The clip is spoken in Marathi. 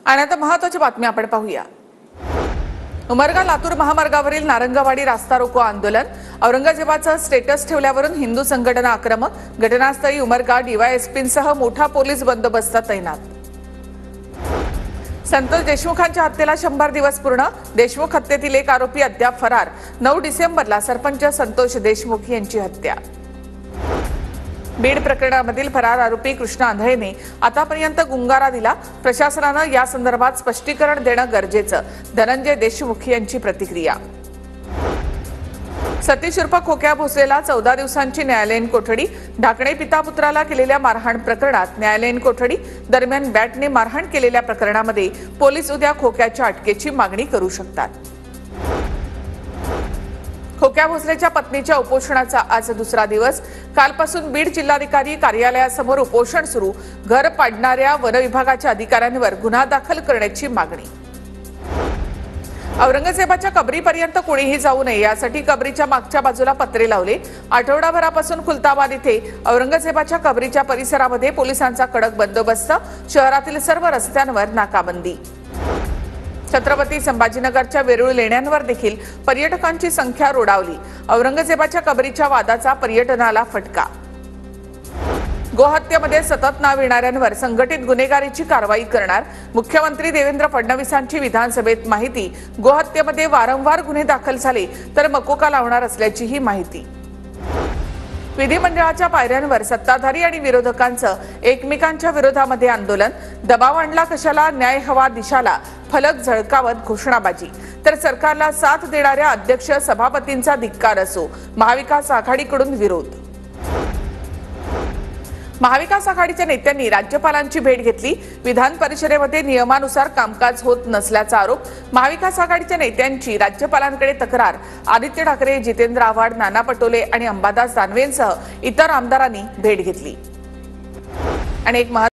आणि आता महत्त्वाची बातमी आपण पाहूया। उमरगा लातूर महामार्गावरील नारंगवाडी रास्ता रोको आंदोलन। औरंगजेबाचा स्टेटस ठेवल्यावरून हिंदू संघटना आक्रमक। घटनास्थळी उमरगा डीवायएसपींसह मोठा पोलीस बंदोबस्त तैनात। संतोष देशमुखांच्या हत्येला 100 दिवस पूर्ण। देशमुख हत्येतील एक आरोपी अद्याप फरार। 9 डिसेंबरला सरपंच संतोष देशमुख यांची हत्या। बीड प्रकरणामधील फरार आरोपी कृष्णा आंधळेने आतापर्यंत गुंगारा दिला। प्रशासनाने या संदर्भात स्पष्टीकरण देणं गरजेचं। धनंजय देशमुख यांची प्रतिक्रिया। सतीश उर्फ खोक्या भोसलेला 14 दिवसांची न्यायालयीन कोठडी। ढाकणे पिता पुत्राला केलेल्या मारहाण प्रकरणात न्यायालयीन कोठडी। दरम्यान बॅटने मारहाण केलेल्या प्रकरणामध्ये पोलीस उद्या खोक्याच्या अटकेची मागणी करू शकतात। खोक्या भोसलेच्या पत्नीच्या उपोषणाचा आज दुसरा दिवस। कालपासून बीड जिल्हाधिकारी कार्यालयासमोर उपोषण सुरू। घर पाडणाऱ्या वन विभागाच्या अधिकाऱ्यांवर गुन्हा दाखल करण्याची मागणी। औरंगजेबाच्या कबरीपर्यंत कोणीही जाऊ नये यासाठी कबरीच्या मागच्या बाजूला पत्रे लावले। आठवडाभरापासून खुलताबाद इथे औरंगजेबाच्या कबरीच्या परिसरामध्ये पोलिसांचा कडक बंदोबस्त। शहरातील सर्व रस्त्यांवर नाकाबंदी। छत्रपती संभाजीनगरच्या वेरूळ लेण्यांवर देखील पर्यटकांची संख्या रोडावली। औरंगजेबाच्या कबरीच्या वादाचा पर्यटनाला फटका। गोहत्येमध्ये सतत नाव येणाऱ्यांवर संघटित गुन्हेगारीची कारवाई करणार। मुख्यमंत्री देवेंद्र फडणवीसांची विधानसभेत माहिती। गोहत्येमध्ये वारंवार गुन्हे दाखल झाले तर मकोका लावणार असल्याचीही माहिती। विधिमंडळाच्या पायऱ्यांवर सत्ताधारी आणि विरोधकांचं एकमेकांच्या विरोधामध्ये आंदोलन। दबाव आणला कशाला, न्याय हवा दिशाला, फलक झळकावत घोषणाबाजी। तर सरकारला साथ देणाऱ्या अध्यक्ष सभापतींचा धिक्कार असो। महाविकास आघाडीकडून विरोध। महाविकास आघाडीच्या नेत्यांनी राज्यपालांची भेट घेतली। विधान परिषदेमध्ये नियमानुसार कामकाज होत नसल्याचा आरोप। महाविकास आघाडीच्या नेत्यांची राज्यपालांकडे तक्रार। आदित्य ठाकरे, जितेंद्र आव्हाड, नाना पटोले आणि अंबादास दानवेंसह इतर आमदारांनी भेट घेतली। आणि एक